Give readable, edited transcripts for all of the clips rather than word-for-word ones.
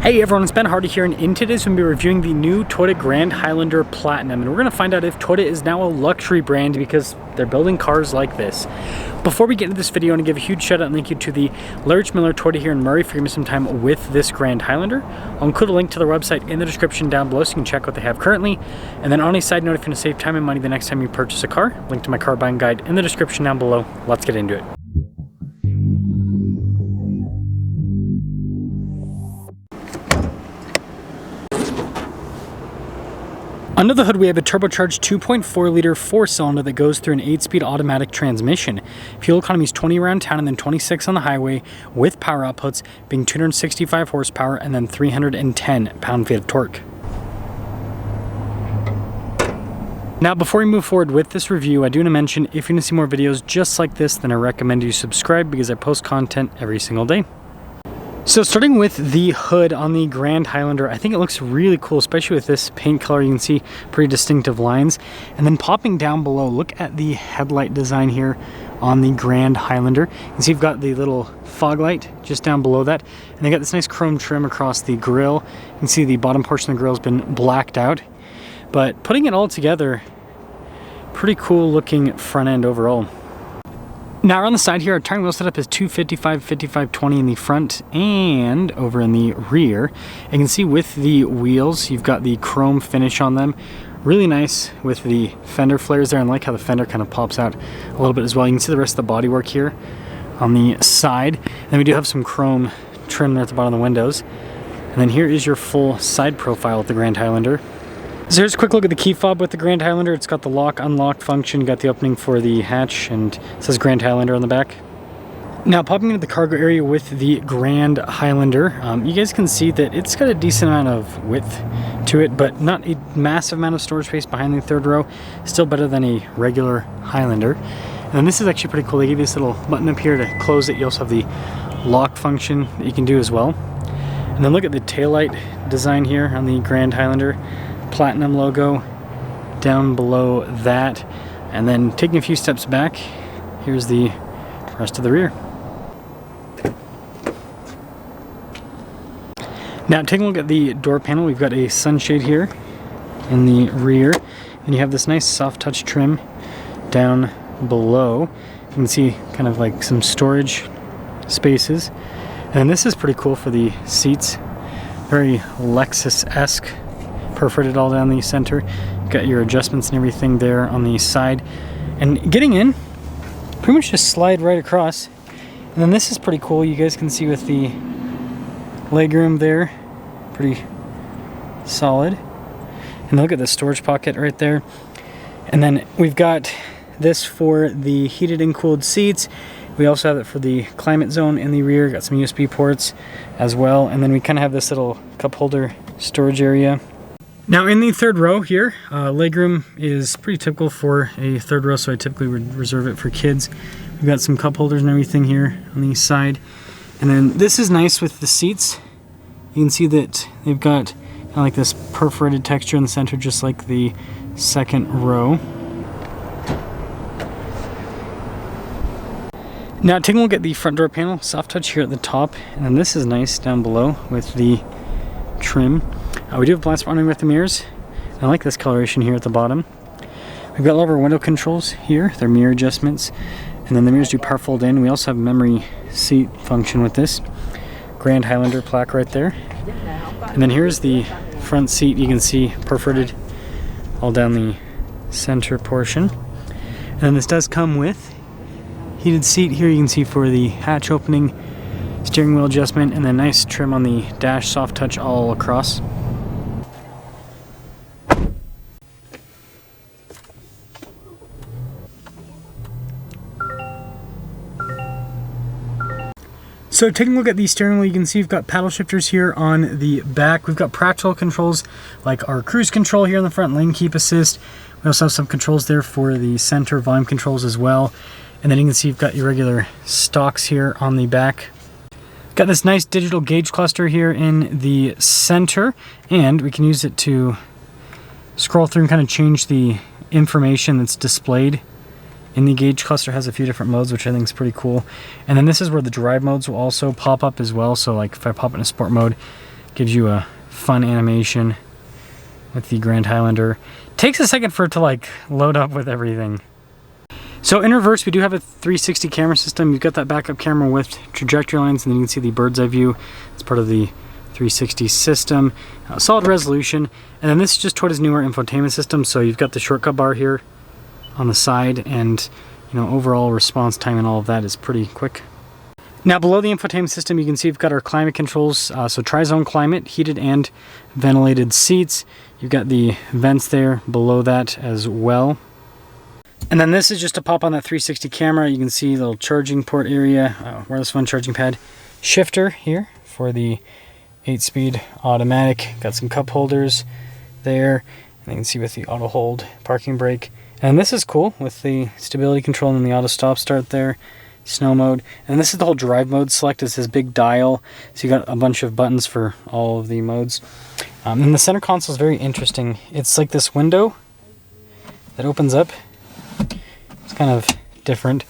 Hey everyone, it's Ben Hardy here, and in today's we'll be reviewing the new Toyota Grand Highlander Platinum, and we're going to find out if Toyota is now a luxury brand because they're building cars like this. Before we get into this video, I want to give a huge shout out and thank you to the Larry Miller Toyota here in Murray for giving me some time with this Grand Highlander. I'll include a link to their website in the description down below so you can check what they have currently. And then on a side note, if you want to save time and money the next time you purchase a car, link to my car buying guide in the description down below. Let's get into it. Under the hood, we have a turbocharged 2.4-liter four-cylinder that goes through an 8-speed automatic transmission. Fuel economy is 20 around town and then 26 on the highway, with power outputs being 265 horsepower and then 310 pound-feet of torque. Now, before we move forward with this review, I do want to mention, if you want to see more videos just like this, then I recommend you subscribe because I post content every single day. So starting with the hood on the Grand Highlander, I think it looks really cool, especially with this paint color. You can see pretty distinctive lines. And then popping down below, look at the headlight design here on the Grand Highlander. You can see you've got the little fog light just down below that. And they got this nice chrome trim across the grille. You can see the bottom portion of the grille has been blacked out. But putting it all together, pretty cool looking front end overall. Now on the side here, our tire wheel setup is 255, 55, 20 in the front and over in the rear. You can see with the wheels, you've got the chrome finish on them. Really nice with the fender flares there, and I like how the fender kind of pops out a little bit as well. You can see the rest of the bodywork here on the side. And then we do have some chrome trim there at the bottom of the windows. And then here is your full side profile with the Grand Highlander. So here's a quick look at the key fob with the Grand Highlander. It's got the lock unlock function, you got the opening for the hatch, and it says Grand Highlander on the back. Now popping into the cargo area with the Grand Highlander, you guys can see that it's got a decent amount of width to it, but not a massive amount of storage space behind the third row. Still better than a regular Highlander. And then this is actually pretty cool. They give you this little button up here to close it. You also have the lock function that you can do as well. And then look at the taillight design here on the Grand Highlander. Platinum logo down below that, and then taking a few steps back, here's the rest of the rear. Now taking a look at the door panel, we've got a sunshade here in the rear, and you have this nice soft touch trim down below. You can see kind of like some storage spaces, and this is pretty cool for the seats, very Lexus-esque. Perforated all down the center. Got your adjustments and everything there on the side. And getting in, pretty much just slide right across. And then this is pretty cool. You guys can see with the legroom there, pretty solid. And look at the storage pocket right there. And then we've got this for the heated and cooled seats. We also have it for the climate zone in the rear. Got some USB ports as well. And then we kind of have this little cup holder storage area. Now in the third row here, legroom is pretty typical for a third row, so I typically would reserve it for kids. We've got some cup holders and everything here on the side. And then this is nice with the seats. You can see that they've got kind of like this perforated texture in the center, just like the second row. Now taking a look at the front door panel, soft touch here at the top, and then this is nice down below with the trim. We do have blind spot underneath the mirrors. I like this coloration here at the bottom. We've got all of our window controls here, their mirror adjustments, and then the mirrors do power fold in. We also have memory seat function with this Grand Highlander plaque right there. And then here's the front seat. You can see perforated all down the center portion. And then this does come with heated seat here. You can see for the hatch opening, steering wheel adjustment, and then nice trim on the dash, soft touch all across. So taking a look at the steering wheel, you can see we've got paddle shifters here on the back. We've got practical controls like our cruise control here in the front, lane keep assist. We also have some controls there for the center volume controls as well. And then you can see you've got your regular stocks here on the back. Got this nice digital gauge cluster here in the center, and we can use it to scroll through and kind of change the information that's displayed in the gauge cluster. Has a few different modes, which I think is pretty cool. And then this is where the drive modes will also pop up as well. So like if I pop it in sport mode, Gives you a fun animation with the Grand Highlander. Takes a second for it to like load up with everything. So in reverse, we do have a 360 camera system. You've got that backup camera with trajectory lines, and then you can see the bird's eye view. It's part of the 360 system. Solid resolution. And then this is just Toyota's newer infotainment system. So you've got the shortcut bar here on the side, and overall response time and all of that is pretty quick. Now below the infotainment system, you can see we've got our climate controls. So tri-zone climate, heated and ventilated seats. You've got the vents there below that as well. And then this is just to pop on that 360 camera. You can see the little charging port area, wireless phone charging pad. Shifter here for the 8-speed automatic. Got some cup holders there. And you can see with the auto hold parking brake. And this is cool with the stability control and the auto stop start there. Snow mode. And this is the whole drive mode select. It's this big dial. So you got a bunch of buttons for all of the modes. And the center console is very interesting. It's like this window that opens up. It's kind of different.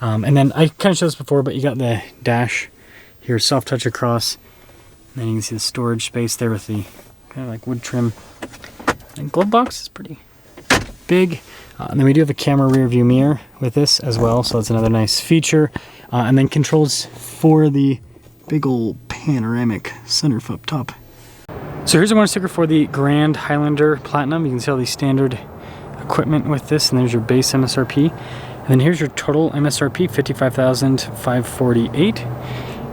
And then I kind of showed this before, but you got the dash here, soft touch across. And then you can see the storage space there with the kind of like wood trim. And glove box is pretty big. And then we do have a camera rear view mirror with this as well, so that's another nice feature. And then controls for the big old panoramic sunroof up top. So here's a bonus sticker for the Grand Highlander Platinum. You can see all the standard equipment with this, and there's your base MSRP. And then here's your total MSRP, $55,548.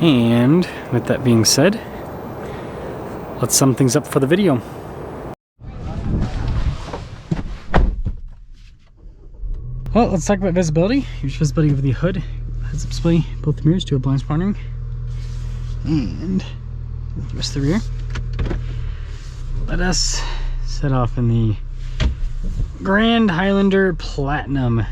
And with that being said, let's sum things up for the video. Well, let's talk about visibility. Here's visibility of the hood, heads-up display, both the mirrors, dual blind spotting, and the rest of the rear. Let us set off in the Grand Highlander Platinum.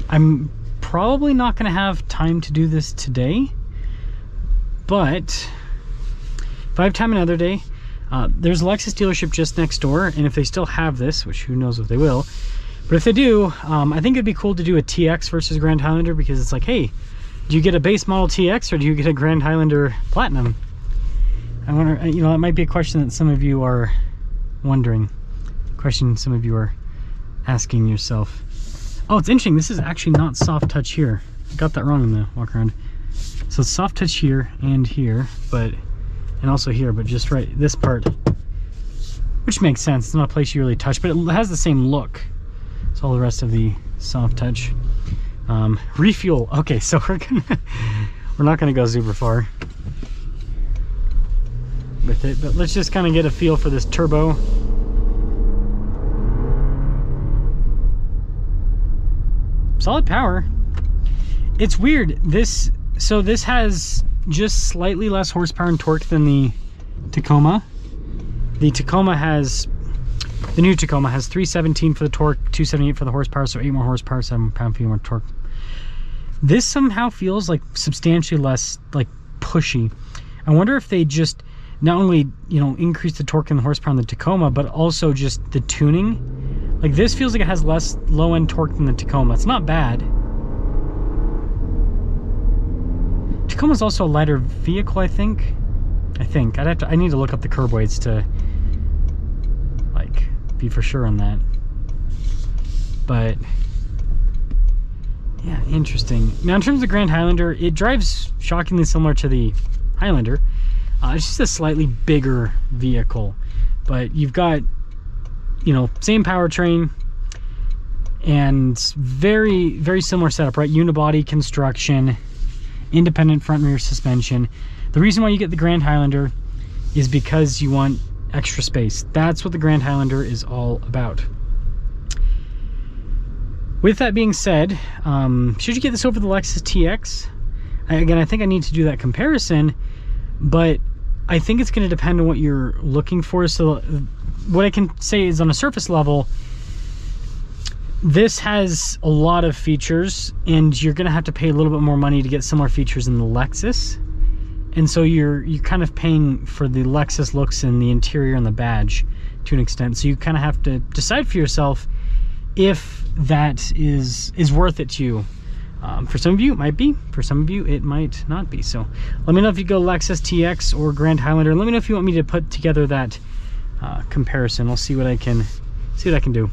I'm probably not going to have time to do this today, but if I have time another day, there's a Lexus dealership just next door, and if they still have this, which who knows if they will, but if they do, I think it'd be cool to do a TX versus Grand Highlander, because it's like, hey, do you get a base model TX or do you get a Grand Highlander Platinum? I wonder, that might be a question that some of you are wondering. Question some of you are asking yourself. Oh, it's interesting. This is actually not soft touch here. I got that wrong in the walk around. So it's soft touch here and here, and also here, but just right this part, which makes sense. It's not a place you really touch, but it has the same look. So all the rest of the soft touch. Refuel. Okay, so we're not gonna go super far with it, but let's just kind of get a feel for this turbo. Solid power. It's weird. This has just slightly less horsepower and torque than the Tacoma. The new Tacoma has 317 for the torque, 278 for the horsepower, so 8 more horsepower, 7 pound-feet more torque. This somehow feels like substantially less like pushy. I wonder if they just not only increase the torque and the horsepower on the Tacoma, but also just the tuning. Like this feels like it has less low-end torque than the Tacoma. It's not bad. Tacoma's also a lighter vehicle, I think. I need to look up the curb weights to like be for sure on that. But yeah, interesting. Now in terms of Grand Highlander, it drives shockingly similar to the Highlander. It's just a slightly bigger vehicle, but you've got same powertrain and very, very similar setup, right? Unibody construction, independent front and rear suspension. The reason why you get the Grand Highlander is because you want extra space. That's what the Grand Highlander is all about. With that being said, should you get this over the Lexus TX? Again, I think I need to do that comparison, but I think it's going to depend on what you're looking for. So what I can say is on a surface level, this has a lot of features, and you're going to have to pay a little bit more money to get similar features in the Lexus. And so you're kind of paying for the Lexus looks and the interior and the badge to an extent. So you kind of have to decide for yourself if that is worth it to you. For some of you, it might be. For some of you, it might not be. So let me know if you go Lexus TX or Grand Highlander. Let me know if you want me to put together that comparison. I'll see what I can do.